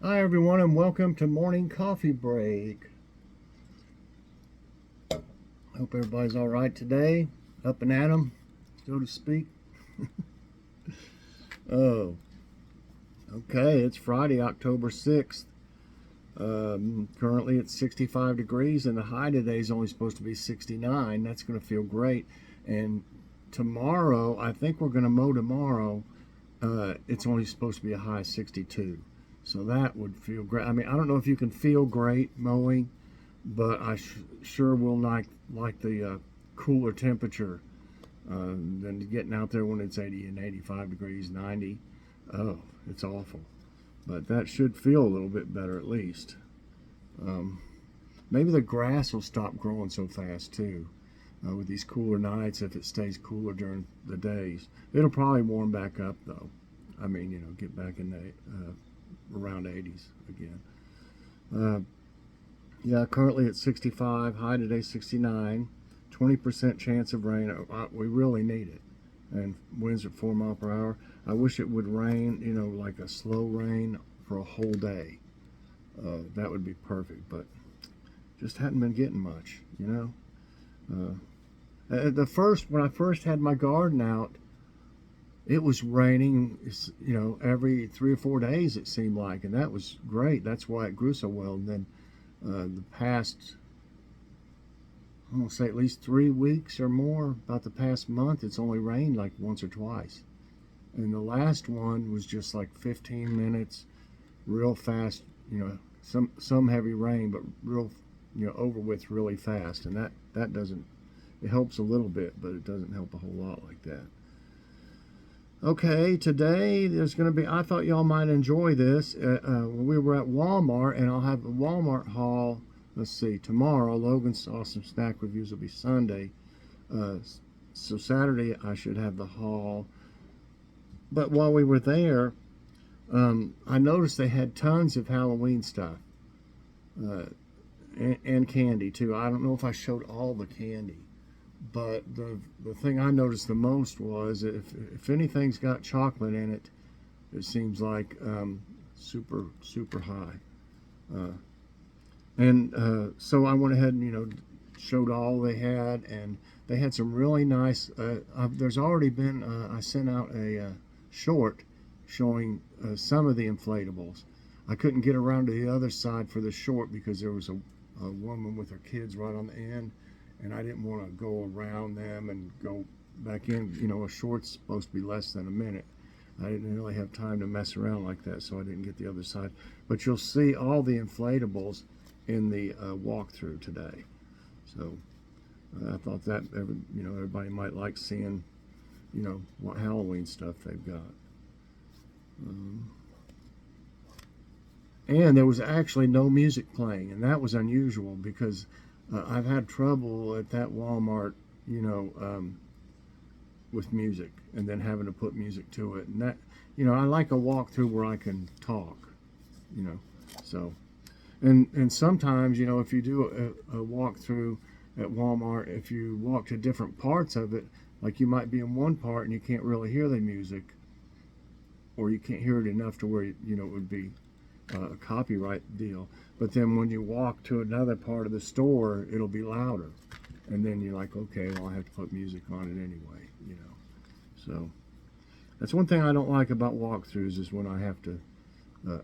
Hi everyone and welcome to Morning Coffee Break. Hope everybody's all right today. Up and at 'em, so to speak. Oh, okay, it's Friday, October 6th. Currently it's 65 degrees and the high today is only supposed to be 69. That's going to feel great. And tomorrow, I think we're going to mow tomorrow. It's only supposed to be a high 62. So that would feel great. I mean, I don't know if you can feel great mowing, but I sure will like the cooler temperature than getting out there when it's 80 and 85 degrees, 90. Oh, it's awful. But that should feel a little bit better at least. Maybe the grass will stop growing so fast too with these cooler nights if it stays cooler during the days. It'll probably warm back up though. I mean, get back in the around 80s again. Yeah, currently it's 65, high today 69, 20% chance of rain. We really need it. And winds at 4 miles per hour. I wish it would rain, like a slow rain for a whole day. That would be perfect, but just hadn't been getting much, when I first had my garden out, it was raining, every 3 or 4 days it seemed like, and that was great. That's why it grew so well. And then the past, I'm gonna say at least 3 weeks or more, about the past month, it's only rained like once or twice. And the last one was just like 15 minutes, real fast, some heavy rain, but real, over with really fast. And that doesn't, it helps a little bit, but it doesn't help a whole lot like that. Okay, today there's going to be, I thought y'all might enjoy this. We were at Walmart, and I'll have the Walmart haul, let's see, tomorrow. Logan's Awesome Snack Reviews will be Sunday. So Saturday I should have the haul. But while we were there, I noticed they had tons of Halloween stuff. And candy too. I don't know if I showed all the candy. But the thing I noticed the most was if anything's got chocolate in it, it seems like super high. So I went ahead and showed all they had, and they had some really nice. There's already been I sent out a short showing some of the inflatables. I couldn't get around to the other side for the short because there was a woman with her kids right on the end. And I didn't want to go around them and go back in. A short's supposed to be less than a minute. I didn't really have time to mess around like that, so I didn't get the other side. But you'll see all the inflatables in the walkthrough today. So I thought that everybody might like seeing, what Halloween stuff they've got. And there was actually no music playing, and that was unusual because I've had trouble at that Walmart, with music and then having to put music to it. And that, I like a walkthrough where I can talk, so. And sometimes, if you do a walkthrough at Walmart, if you walk to different parts of it, like you might be in one part and you can't really hear the music, or you can't hear it enough to where, it would be a copyright deal. But then when you walk to another part of the store, it'll be louder. And then you're like, okay, well, I have to put music on it anyway, So that's one thing I don't like about walkthroughs is when I have to,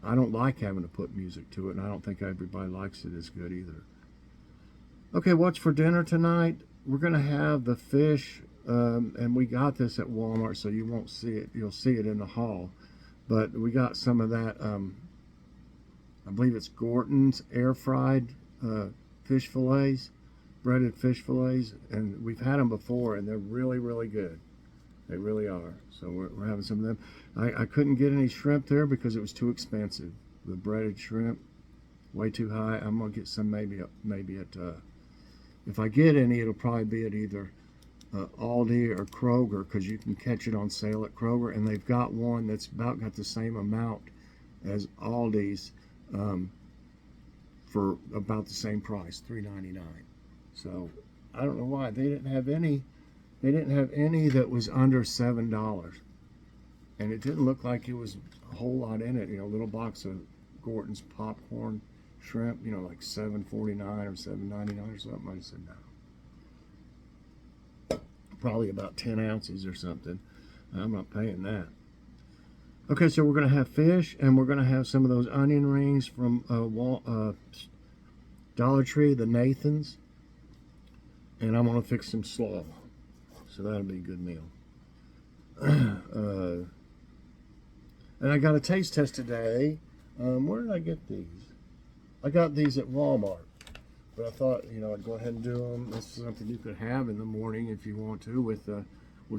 I don't like having to put music to it, and I don't think everybody likes it as good either. Okay, what's for dinner tonight? We're going to have the fish, and we got this at Walmart, so you won't see it. You'll see it in the haul. But we got some of that, I believe it's Gorton's air-fried fish fillets, breaded fish fillets, and we've had them before, and they're really, really good. They really are. So we're having some of them. I couldn't get any shrimp there because it was too expensive. The breaded shrimp, way too high. I'm gonna get some maybe at. If I get any, it'll probably be at either Aldi or Kroger because you can catch it on sale at Kroger, and they've got one that's about got the same amount as Aldi's. For about the same price, $3.99. So I don't know why they didn't have any. They didn't have any that was under $7, and it didn't look like it was a whole lot in it. A little box of Gorton's popcorn shrimp, you know, like $7.49 or $7.99 or something. I said no. Probably about 10 ounces or something. I'm not paying that. Okay, so we're going to have fish, and we're going to have some of those onion rings from Dollar Tree, the Nathan's. And I'm going to fix some slaw. So that'll be a good meal. And I got a taste test today. Where did I get these? I got these at Walmart. But I thought, you know, I'd go ahead and do them. This is something you could have in the morning if you want to with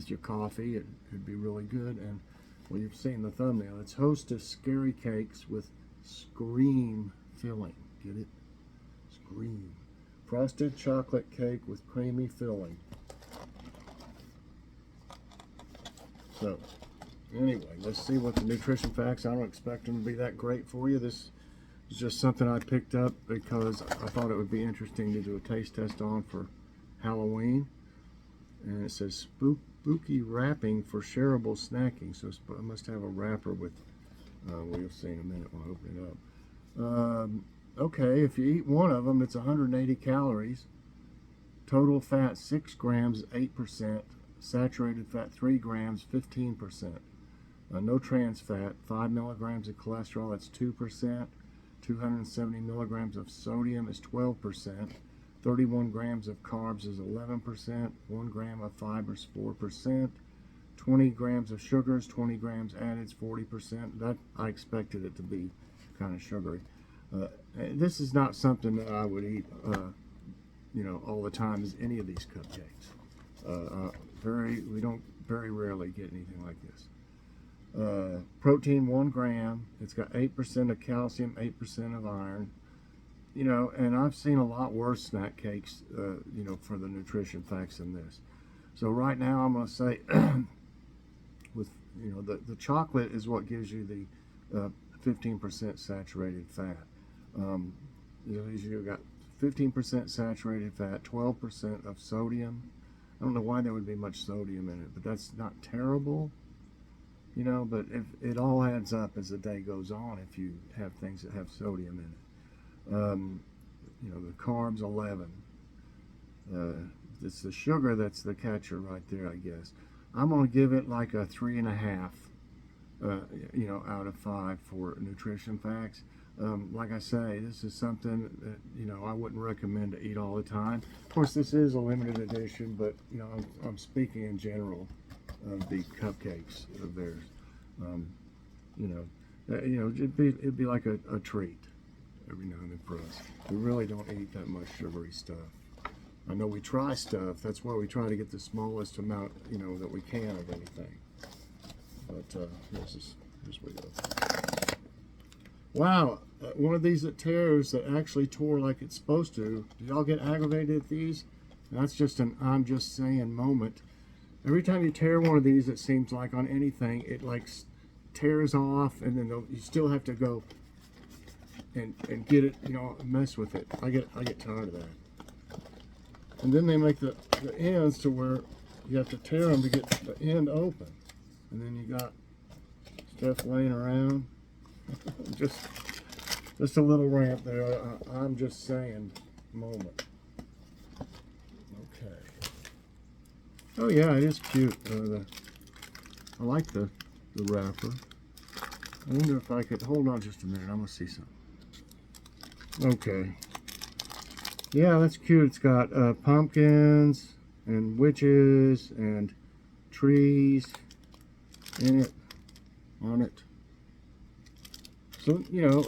your coffee. It'd be really good. And, well, you've seen the thumbnail. It's Hostess Scary Cakes with Scream filling. Get it? Scream. Frosted chocolate cake with creamy filling. So, anyway, let's see what the nutrition facts. I don't expect them to be that great for you. This is just something I picked up because I thought it would be interesting to do a taste test on for Halloween. And it says spooky wrapping for shareable snacking. So I must have a wrapper with, we'll see in a minute when I open it up. Okay, if you eat one of them, it's 180 calories. Total fat 6 grams, 8%. Saturated fat 3 grams, 15%. No trans fat, 5 milligrams of cholesterol, that's 2%. 270 milligrams of sodium is 12%. 31 grams of carbs is 11%. 1 gram of fiber is 4%. 20 grams of sugars, 20 grams added is 40%. That I expected it to be kind of sugary. This is not something that I would eat, you know, all the time as any of these cupcakes. We don't very rarely get anything like this. Protein 1 gram. It's got 8% of calcium, 8% of iron. You know, and I've seen a lot worse snack cakes, you know, for the nutrition facts than this. So right now I'm going to say, with, you know, the chocolate is what gives you the 15% saturated fat. You know, you've got 15% saturated fat, 12% of sodium. I don't know why there would be much sodium in it, but that's not terrible, you know, but if it all adds up as the day goes on if you have things that have sodium in it. You know, the carbs 11. It's the sugar that's the catcher right there, I guess. I'm going to give it like a 3.5, you know, out of 5 for nutrition facts. Like I say, this is something that, you know, I wouldn't recommend to eat all the time. Of course, this is a limited edition, but, you know, I'm speaking in general of the cupcakes of theirs. You know, it'd be like a treat every now and then for us. We really don't eat that much sugary stuff. I know we try stuff. That's why we try to get the smallest amount, you know, that we can of anything. But here's we go. Wow, one of these that tears that actually tore like it's supposed to. Do y'all get aggravated at these? That's just an I'm just saying moment. Every time you tear one of these, it seems like on anything, it like tears off, and then you still have to go and get it, you know, mess with it. I get tired of that. And then they make the ends to where you have to tear them to get the end open, and then you got stuff laying around. just a little rant there. I'm just saying moment. Okay. Oh yeah, it is cute. I like the wrapper. I wonder if I could hold on just a minute. I'm gonna see something. Okay. Yeah, that's cute. It's got pumpkins and witches and trees in it, on it. So, you know,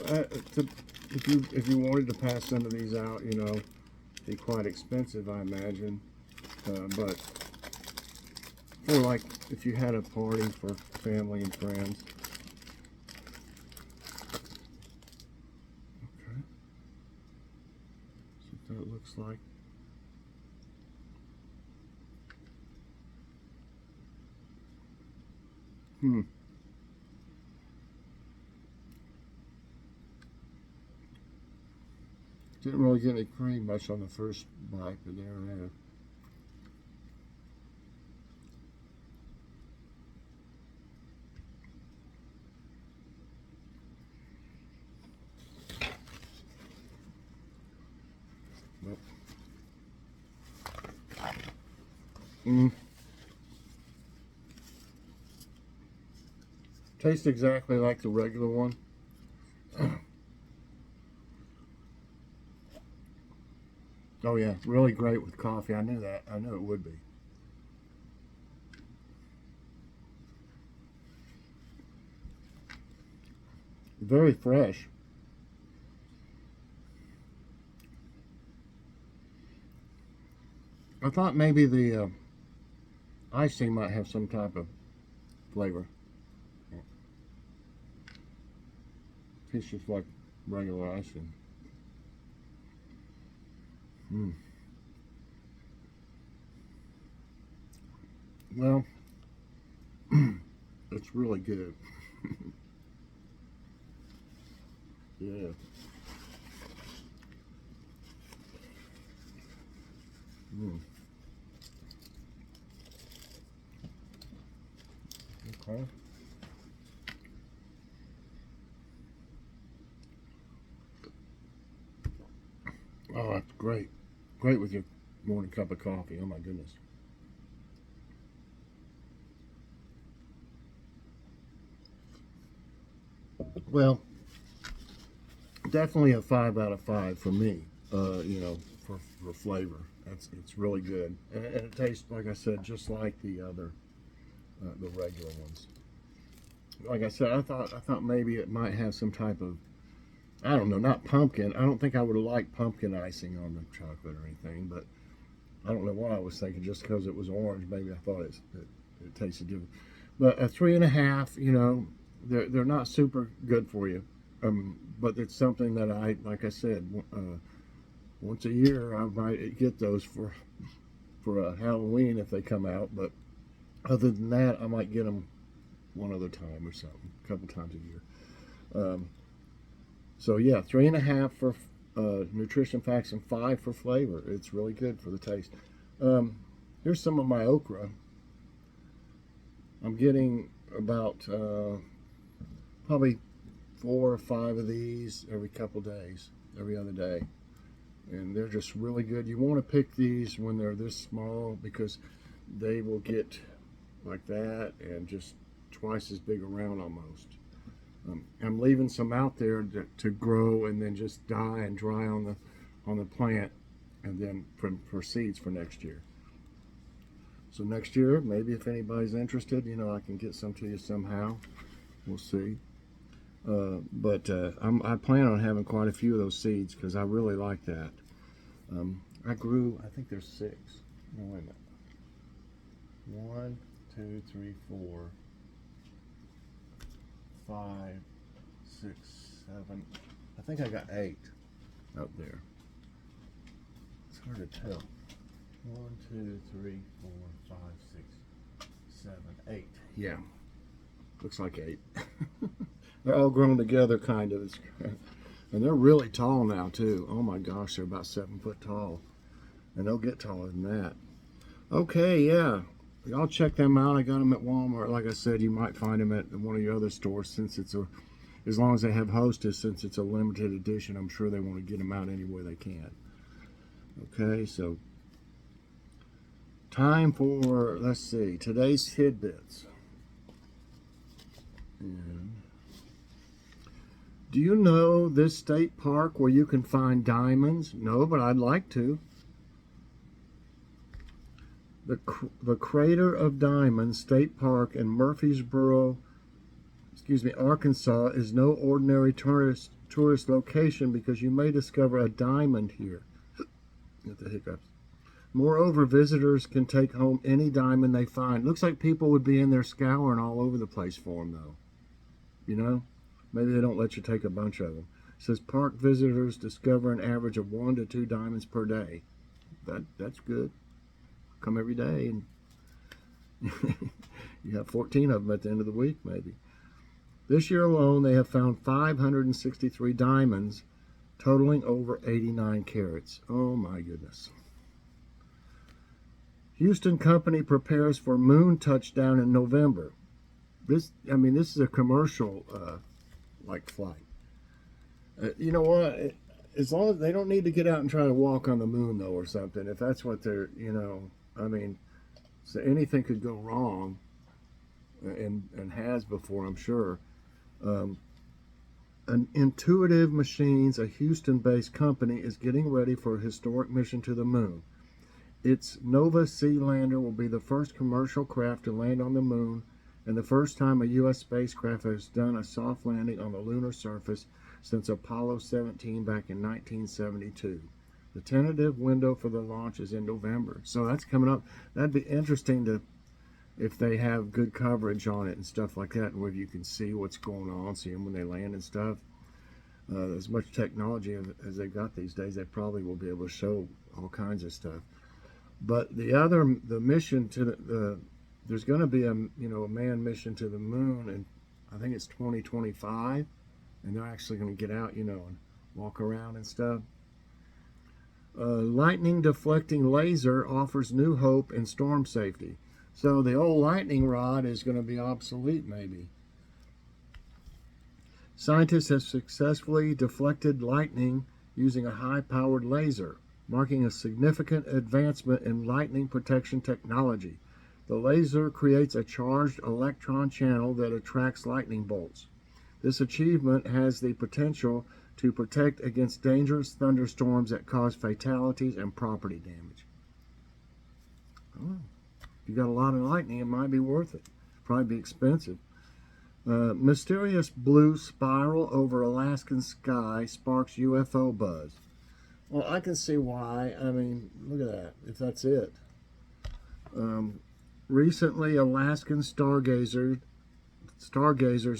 if you wanted to pass some of these out, you know, it'd be quite expensive, I imagine. But for like if you had a party for family and friends. Okay. So that it looks like. Didn't really get any cream much on the first bite, but there it is. Mm. Tastes exactly like the regular one. Oh yeah, really great with coffee. I knew that. I knew it would be. Very fresh. I thought maybe the icing might have some type of flavor. It's just like regular icing. Mm. Well, it's really good. Yeah. Mm. Okay. Oh, that's great. Great with your morning cup of coffee. Oh my goodness. Well, definitely a 5 out of 5 for me. For flavor, it's really good, and it tastes like I said, just like the regular ones. Like I said, I thought maybe it might have some type of, I don't know, not pumpkin. I don't think I would have liked pumpkin icing on the chocolate or anything, but I don't know what I was thinking. Just because it was orange, maybe I thought it tasted different. But a 3.5, they're not super good for you. But it's something that like I said, once a year I might get those for Halloween if they come out. But other than that, I might get them one other time or something, a couple times a year. Um, so yeah, 3.5 for nutrition facts and 5 for flavor. It's really good for the taste. Um, Here's some of my okra. I'm getting about probably 4 or 5 of these every couple days, every other day. And they're just really good. You want to pick these when they're this small because they will get like that and just twice as big around almost. I'm leaving some out there to grow and then just die and dry on the plant, and then for seeds for next year. So next year, maybe if anybody's interested, I can get some to you somehow. We'll see. But I plan on having quite a few of those seeds because I really like that. I grew, I think there's 6. No, wait a minute. 1, 2, 3, 4, 5, 6, 7. I think I got 8 up there. It's hard to tell. 1, 2, 3, 4, 5, 6, 7, 8. Yeah, looks like 8. They're all grown together, kind of. And they're really tall now, too. Oh my gosh, they're about 7 foot tall. And they'll get taller than that. Okay, yeah. Y'all check them out. I got them at Walmart. Like I said, you might find them at one of your other stores since as long as they have Hostess, since it's a limited edition, I'm sure they want to get them out any way they can. Okay, so time for, let's see, today's tidbits. And do you know this state park where you can find diamonds? No, but I'd like to. The Crater of Diamonds State Park in Murfreesboro, Arkansas, is no ordinary tourist location because you may discover a diamond here. Get the hiccups. Moreover, visitors can take home any diamond they find. Looks like people would be in there scouring all over the place for them, though. Maybe they don't let you take a bunch of them. It says park visitors discover an average of 1 to 2 diamonds per day. That's good. Come every day, and you have 14 of them at the end of the week, maybe. This year alone, they have found 563 diamonds, totaling over 89 carats. Oh my goodness. Houston company prepares for moon touchdown in November. This is a commercial flight. You know what? As long as they don't need to get out and try to walk on the moon, though, or something. If that's what they're, I mean, So anything could go wrong, and has before, I'm sure. Um, an Intuitive Machines, a Houston-based company, is getting ready for a historic mission to the moon. Its Nova C lander will be the first commercial craft to land on the moon and the first time a U.S. spacecraft has done a soft landing on the lunar surface since Apollo 17 back in 1972. The tentative window for the launch is in November. So that's coming up. That'd be interesting to, if they have good coverage on it and stuff like that, where you can see what's going on, see them when they land and stuff. As much technology as they've got these days, they probably will be able to show all kinds of stuff. But the mission to there's going to be a manned mission to the moon, and I think it's 2025, and they're actually going to get out, and walk around and stuff. Lightning deflecting laser offers new hope in storm safety. So the old lightning rod is going to be obsolete, maybe. Scientists have successfully deflected lightning using a high-powered laser, marking a significant advancement in lightning protection technology. The laser creates a charged electron channel that attracts lightning bolts. This achievement has the potential to protect against dangerous thunderstorms that cause fatalities and property damage. Oh, if you got a lot of lightning, it might be worth it. Probably be expensive. Mysterious blue spiral over Alaskan sky sparks UFO buzz. Well, I can see why. I mean, look at that, if that's it. Recently, Alaskan stargazers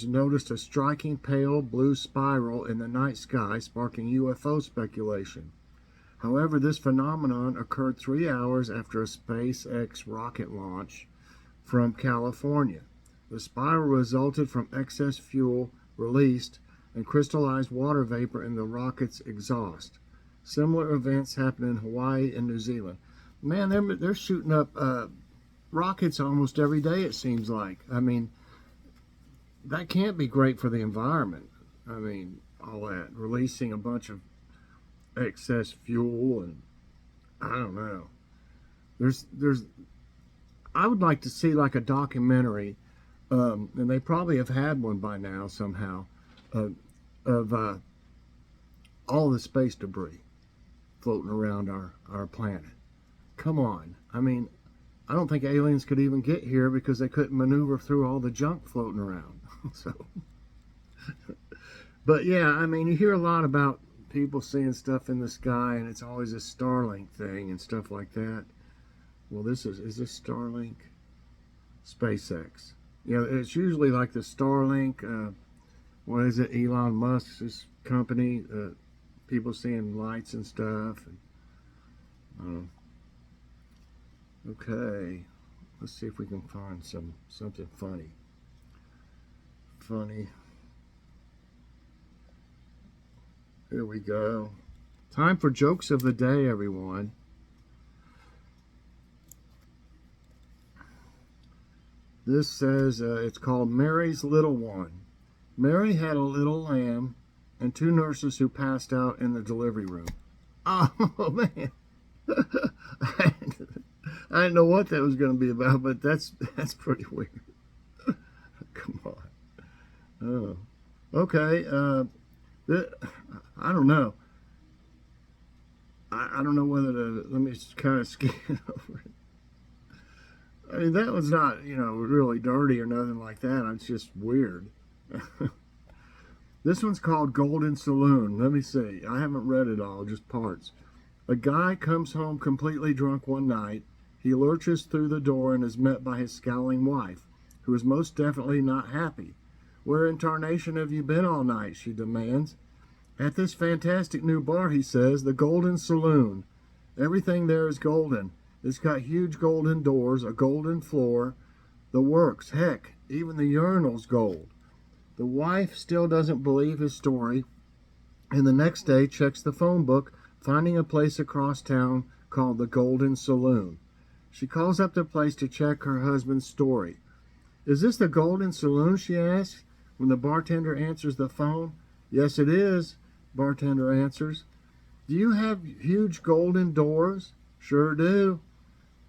noticed a striking pale blue spiral in the night sky, sparking UFO speculation. However, this phenomenon occurred 3 hours after a SpaceX rocket launch from California. The spiral resulted from excess fuel released and crystallized water vapor in the rocket's exhaust. Similar events happen in Hawaii and New Zealand. Man, they're shooting up rockets almost every day, it seems like. I mean, that can't be great for the environment. I mean, all that, releasing a bunch of excess fuel, and I don't know. I would like to see like a documentary, and they probably have had one by now somehow, of all the space debris floating around our planet. Come on. I mean, I don't think aliens could even get here because they couldn't maneuver through all the junk floating around. So, but yeah, I mean, you hear a lot about people seeing stuff in the sky, and it's always a Starlink thing and stuff like that. Well, is this Starlink? SpaceX. It's usually like the Starlink, what is it, Elon Musk's company, people seeing lights and stuff. And, okay, let's see if we can find something funny. Here we go. Time for jokes of the day, everyone. This says it's called Mary's Little One. Mary had a little lamb and 2 nurses who passed out in the delivery room. Oh, man. I didn't know what that was going to be about, but that's pretty weird. Come on. Oh, okay. I don't know. I don't know whether to, let me just kind of scan over it. I mean, that was not, really dirty or nothing like that. It's just weird. This one's called Golden Saloon. Let me see. I haven't read it all, just parts. A guy comes home completely drunk one night. He lurches through the door and is met by his scowling wife, who is most definitely not happy. Where in tarnation have you been all night? She demands. At this fantastic new bar, he says, the Golden Saloon. Everything there is golden. It's got huge golden doors, a golden floor, the works. Heck, even the urinal's gold. The wife still doesn't believe his story, and the next day checks the phone book, finding a place across town called the Golden Saloon. She calls up the place to check her husband's story. Is this the Golden Saloon, she asks, when the bartender answers the phone. Yes, it is, bartender answers. Do you have huge golden doors? Sure do.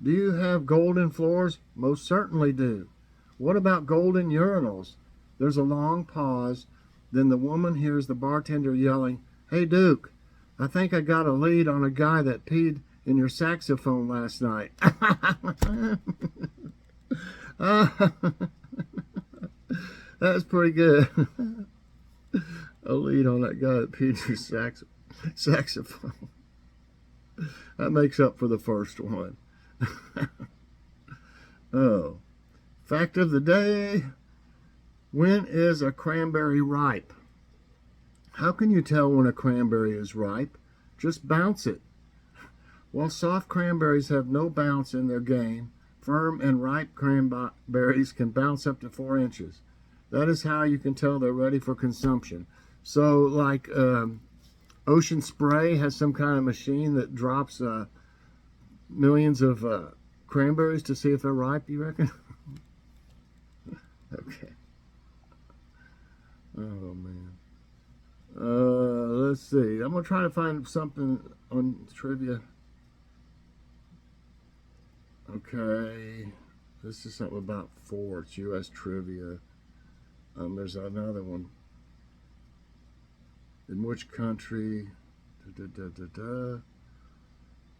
Do you have golden floors? Most certainly do. What about golden urinals? There's a long pause. Then the woman hears the bartender yelling, "Hey, Duke, I think I got a lead on a guy that peed in your saxophone last night." That's pretty good. A lead on that guy that peed in your saxophone. That makes up for the first one. Oh. Fact of the day. When is a cranberry ripe? How can you tell when a cranberry is ripe? Just bounce it. While soft cranberries have no bounce in their game, firm and ripe cranberries can bounce up to 4 inches. That is how you can tell they're ready for consumption. So, like Ocean Spray has some kind of machine that drops millions of cranberries to see if they're ripe, you reckon? Okay. Oh, man. Let's see. I'm going to try to find something on trivia. Okay. This is something about forts, U.S. trivia. There's another one. In which country?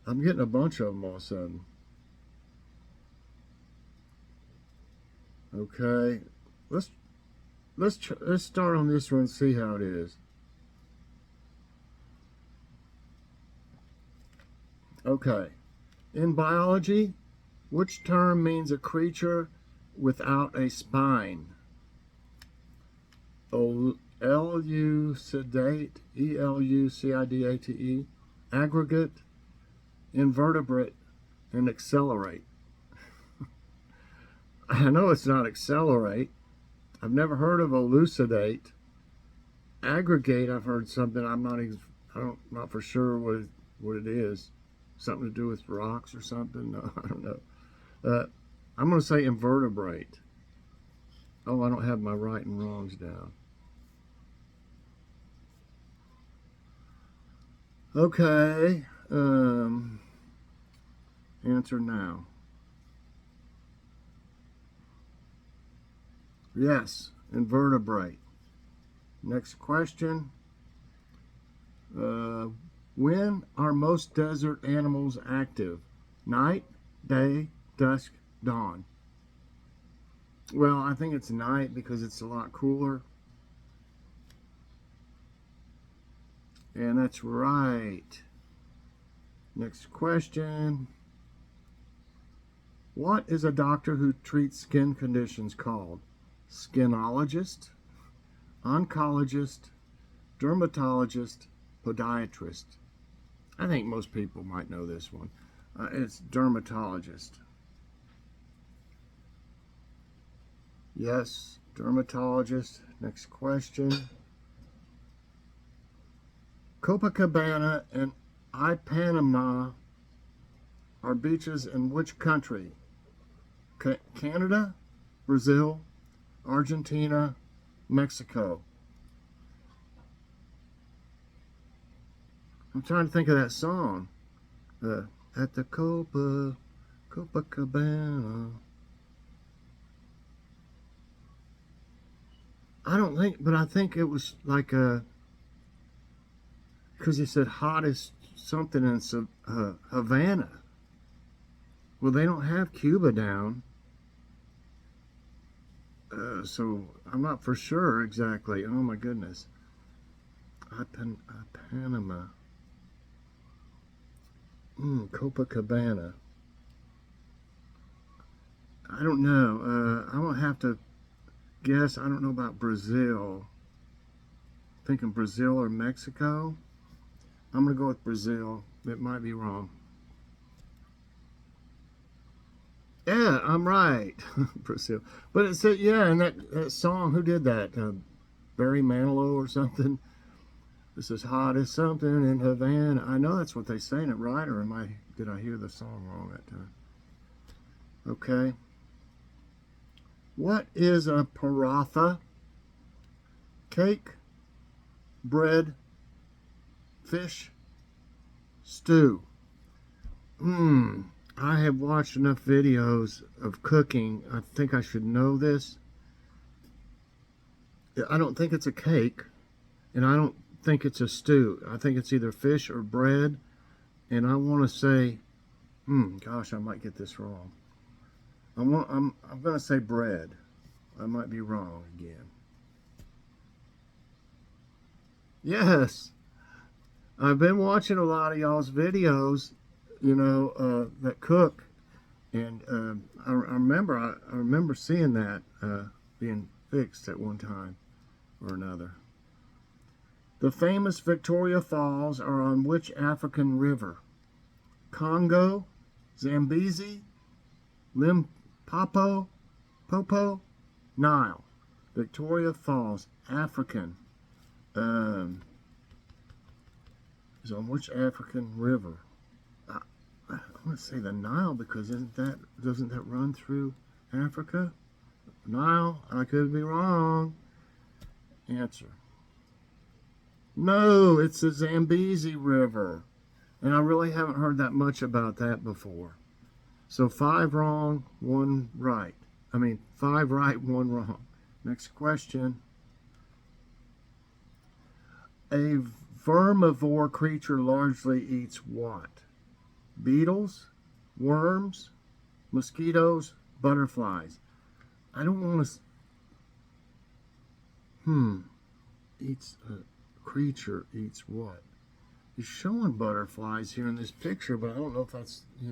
I'm getting a bunch of them all of a sudden. Okay. Let's start on this one and see how it is. Okay. In biology, which term means a creature without a spine? Elucidate, Elucidate, aggregate, invertebrate, and accelerate. I know it's not accelerate. I've never heard of elucidate. Aggregate, I've heard something. I'm not for sure what it is. Something to do with rocks or something. No, I don't know. I'm going to say invertebrate. Oh, I don't have my right and wrongs down. Okay. Answer now. Yes, invertebrate. Next question. When are most desert animals active? Night, day, dusk, dawn? Well, I think it's night because it's a lot cooler. And that's right. Next question. What is a doctor who treats skin conditions called? Skinologist, oncologist, dermatologist, podiatrist. I think most people might know this one. It's dermatologist. Yes, dermatologist. Next question. Copacabana and Ipanema are beaches in which country? Canada, Brazil, Argentina, Mexico. I'm trying to think of that song. At the Copacabana. I think it was like because he said hottest something in Havana. Well, they don't have Cuba down. So I'm not for sure exactly. Oh my goodness. Panama. Copacabana. I don't know. I won't have to guess. I don't know about Brazil. Thinking Brazil or Mexico. I'm going to go with Brazil. It might be wrong. Yeah, I'm right. Brazil. But it said, yeah, and that song, who did that? Barry Manilow or something? This is hot as something in Havana. I know that's what they sang it, right? Or did I hear the song wrong that time? Okay. What is a paratha? Cake, bread, fish, stew. I have watched enough videos of cooking. I think I should know this. I don't think it's a cake, and I don't think it's a stew. I think it's either fish or bread, and I want to say, gosh, I might get this wrong. I'm going to say bread. I might be wrong again. Yes, I've been watching a lot of y'all's videos, that cook, and I remember seeing that being fixed at one time or another. The famous Victoria Falls are on which African river? Congo, Zambezi, Limpopo, Nile. Victoria Falls, African. Is on which African river? I'm going to say the Nile, because doesn't that run through Africa? Nile, I could be wrong. Answer. No, it's the Zambezi River. And I really haven't heard that much about that before. So 5 wrong, 1 right. 5 right, 1 wrong. Next question. A vermivore creature largely eats what? Beetles, worms, mosquitoes, butterflies. I don't want to... Eats a creature eats what? He's showing butterflies here in this picture, but I don't know if that's, I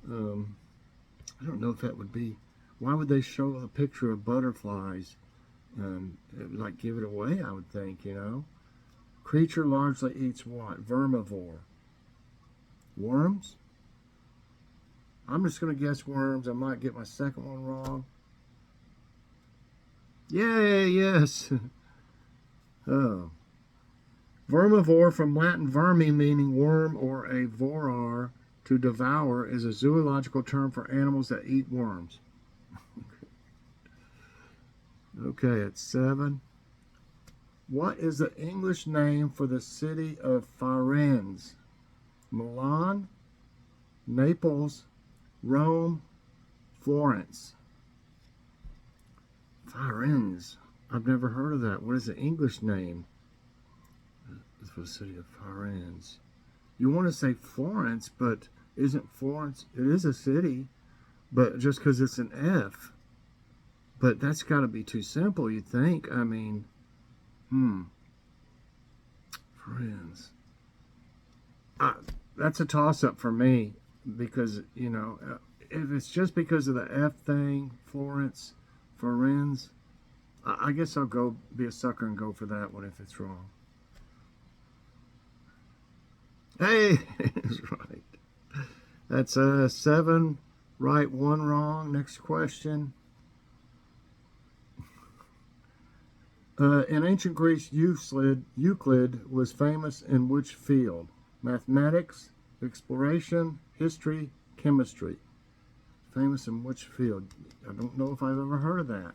don't know if that would be... Why would they show a picture of butterflies? It would, like, give it away, I would think, Creature largely eats what? Vermivore. Worms? I'm just going to guess worms. I might get my second one wrong. Yay, yes. Oh. Vermivore, from Latin vermi, meaning worm, or a vorar, to devour, is a zoological term for animals that eat worms. Okay, it's 7. What is the English name for the city of Firenze? Milan, Naples, Rome, Florence. Firenze. I've never heard of that. What is the English name for the city of Firenze? You want to say Florence, but isn't Florence? It is a city, but just because it's an F. But that's got to be too simple, you'd think. Friends. That's a toss-up for me, because, if it's just because of the F thing, Florence, Firenze, I guess I'll go be a sucker and go for that one if it's wrong. Hey, it's right. That's 7 right, 1 wrong. Next question. In ancient Greece, Euclid was famous in which field? Mathematics, exploration, history, chemistry. Famous in which field? I don't know if I've ever heard of that.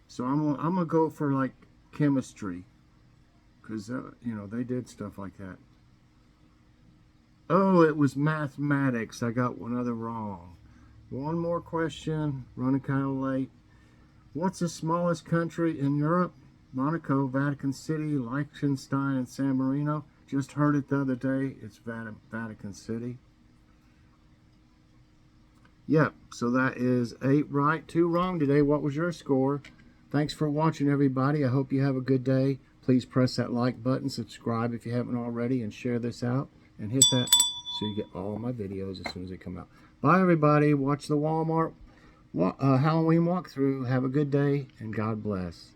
So I'm gonna go for like chemistry, because they did stuff like that. Oh, it was mathematics. I got one other wrong. One more question. Running kind of late. What's the smallest country in Europe? Monaco, Vatican City, Liechtenstein, and San Marino. Just heard it the other day. It's Vatican City. Yep, so that is 8 right, 2 wrong today. What was your score? Thanks for watching, everybody. I hope you have a good day. Please press that like button, subscribe if you haven't already, and share this out. And hit that so you get all my videos as soon as they come out. Bye, everybody. Watch the Walmart Halloween walkthrough. Have a good day, and God bless.